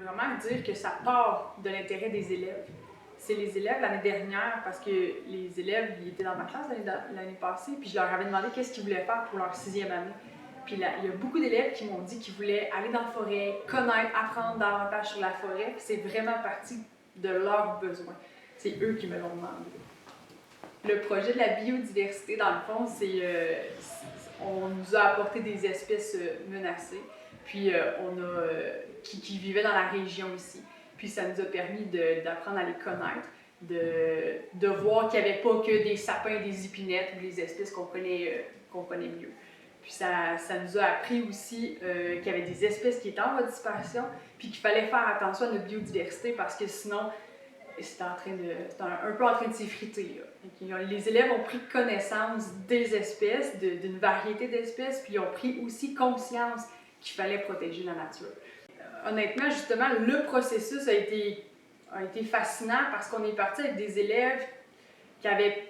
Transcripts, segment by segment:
vraiment dire que ça part de l'intérêt des élèves. C'est les élèves l'année dernière, parce que les élèves ils étaient dans ma classe l'année passée, puis je leur avais demandé qu'est-ce qu'ils voulaient faire pour leur 6e année. Puis là, il y a beaucoup d'élèves qui m'ont dit qu'ils voulaient aller dans la forêt, connaître, apprendre davantage sur la forêt. C'est vraiment parti de leurs besoins. C'est eux qui me l'ont demandé. Le projet de la biodiversité, dans le fond, on nous a apporté des espèces menacées, puis qui vivaient dans la région ici. Puis ça nous a permis d'apprendre à les connaître, de voir qu'il n'y avait pas que des sapins, des épinettes ou des espèces qu'on connaît mieux. Puis ça nous a appris aussi qu'il y avait des espèces qui étaient en voie de disparition, puis qu'il fallait faire attention à notre biodiversité parce que sinon, c'est un peu en train de s'effriter. Les élèves ont pris connaissance des espèces, d'une variété d'espèces, puis ils ont pris aussi conscience qu'il fallait protéger la nature. Honnêtement, justement, le processus a été fascinant parce qu'on est parti avec des élèves qui n'avaient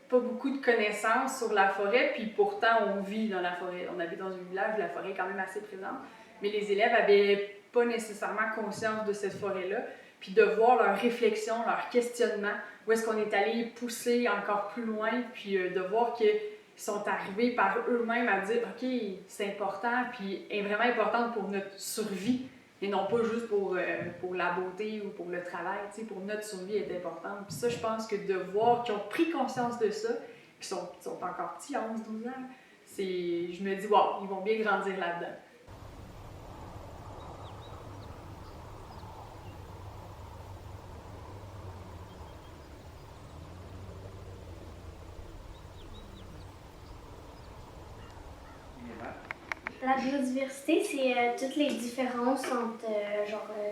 pas beaucoup de connaissances sur la forêt, puis pourtant on vit dans la forêt. On habite dans un village où la forêt est quand même assez présente, mais les élèves n'avaient pas nécessairement conscience de cette forêt-là. Puis de voir leur réflexion, leur questionnement, où est-ce qu'on est allé pousser encore plus loin, puis de voir qu'ils sont arrivés par eux-mêmes à dire « OK, c'est important, puis est vraiment importante pour notre survie, et non pas juste pour la beauté ou pour le travail, tu sais, pour notre survie est importante. » Puis ça, je pense que de voir qu'ils ont pris conscience de ça, puis sont encore petits, 11-12 ans, je me dis « Wow, ils vont bien grandir là-dedans. » La biodiversité, c'est toutes les différences entre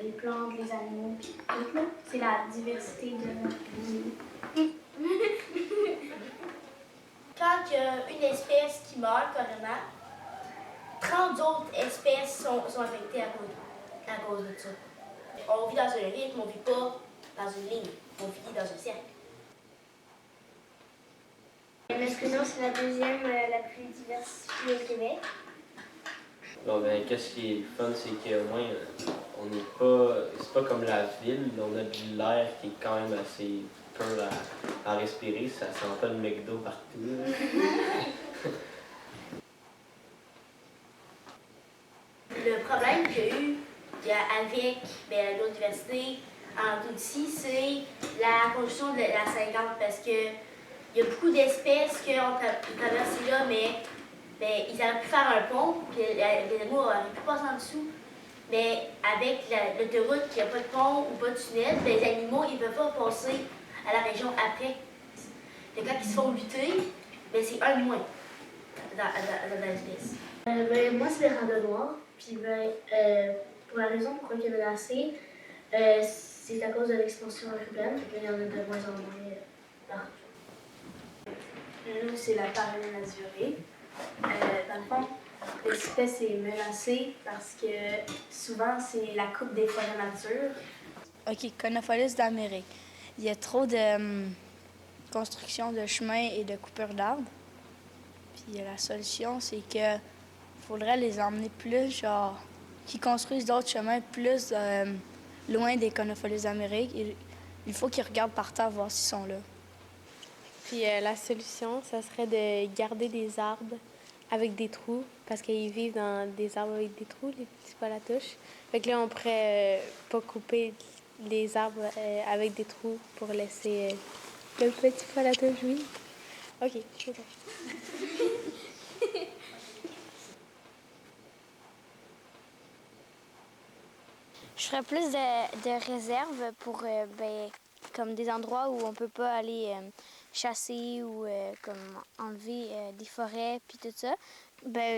les plantes, les animaux, puis tout, là. C'est la diversité de... Quand il y a une espèce qui meurt carrément, 30 autres espèces sont affectées à cause de ça. On vit dans un rythme, on ne vit pas dans une ligne, on vit dans un cercle. L'Esquimau, c'est la deuxième la plus diversifiée au Québec. Bon, ben, qu'est-ce qui est fun, c'est qu'au moins, on n'est pas. C'est pas comme la ville, on a de l'air qui est quand même assez pur à respirer, ça sent pas le McDo partout. Le problème qu'il y a eu avec la biodiversité en Dudissy, c'est la construction de la 50 parce que il y a beaucoup d'espèces qui ont traversé là, mais ils auraient pu faire un pont, puis les animaux auraient pu passer en dessous. Mais avec l'autoroute qui n'a pas de pont ou pas de tunnel, les animaux ils ne peuvent pas passer à la région après. Et quand ils se font buter, c'est un de moins dans l'espèce. Moi, c'est les randonnoirs. Puis pour la raison pourquoi il y en a assez, c'est à cause de l'expansion urbaine. Il y en a de moins en moins partout. Nous, c'est la parallèle azurée. Dans le fond, l'espèce est menacée parce que souvent, c'est la coupe des forêts nature. OK, Conopholis d'Amérique. Il y a trop de construction de chemins et de coupures d'arbres. Puis la solution, c'est que faudrait les emmener plus, qu'ils construisent d'autres chemins plus loin des Conopholis d'Amérique. Il faut qu'ils regardent par terre voir s'ils sont là. Puis la solution, ça serait de garder des arbres avec des trous, parce qu'ils vivent dans des arbres avec des trous, les petits poils à touche. Fait que là, on pourrait pas couper les arbres avec des trous pour laisser le petit poil à touche, oui. OK, c'est ça. Je ferais plus de réserves pour comme des endroits où on peut pas aller chasser ou comme enlever des forêts puis tout ça.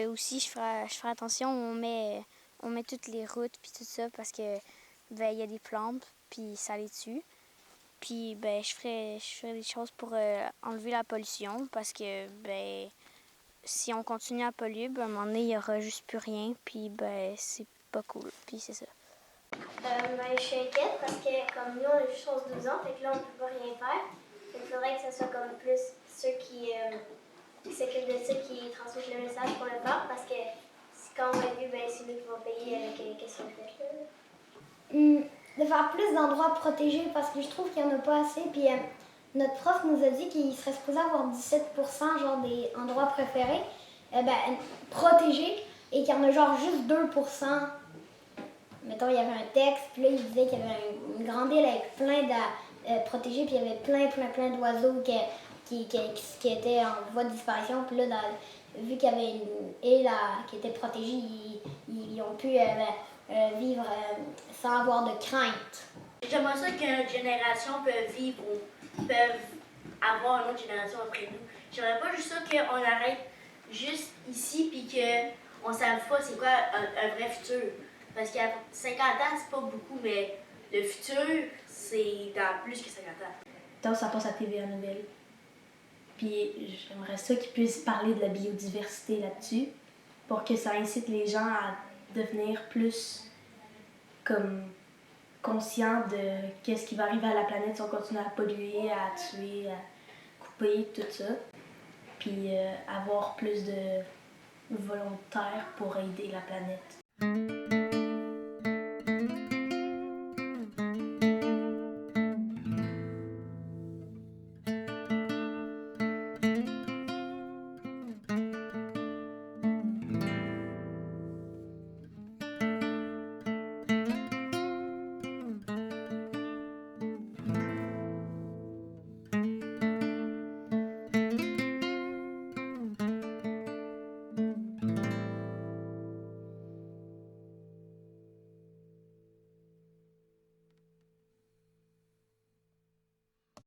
Aussi je ferais attention où on met toutes les routes puis tout ça parce que il y a des plantes puis ça les tue. Puis je ferais des choses pour enlever la pollution parce que si on continue à polluer, à un moment donné, il n'y aura juste plus rien puis c'est pas cool. Puis c'est ça. Je suis inquiète parce que comme nous, on a juste 11-12 ans, fait que là, on ne peut pas rien faire. Il faudrait que ce soit comme plus ceux qui s'occupent de ça, qui transmettent le message pour le faire, parce que quand on va être vu, c'est nous qui vont payer avec qu'est-ce qu'on fait là. De faire plus d'endroits protégés parce que je trouve qu'il n'y en a pas assez. Puis notre prof nous a dit qu'il serait supposé avoir 17% genre des endroits préférés, protégés, et qu'il y en a genre juste 2%. Mettons, il y avait un texte, puis là, il disait qu'il y avait une grande île avec plein de protégés, puis il y avait plein d'oiseaux qui étaient en voie de disparition. Puis là, vu qu'il y avait une île qui était protégée, ils ont pu vivre sans avoir de crainte. J'aimerais ça que notre génération peut vivre ou peuvent avoir une autre génération après nous. J'aimerais pas juste ça qu'on arrête juste ici puis qu'on ne sache pas c'est quoi un vrai futur. Parce qu'à 50 ans, c'est pas beaucoup, mais le futur, c'est dans plus que 50 ans. Donc, ça passe à TVA Nouvelle. Puis j'aimerais ça qu'ils puissent parler de la biodiversité là-dessus pour que ça incite les gens à devenir plus comme conscients de qu'est-ce qui va arriver à la planète si on continue à polluer, à tuer, à couper, tout ça. Puis avoir plus de volontaires pour aider la planète.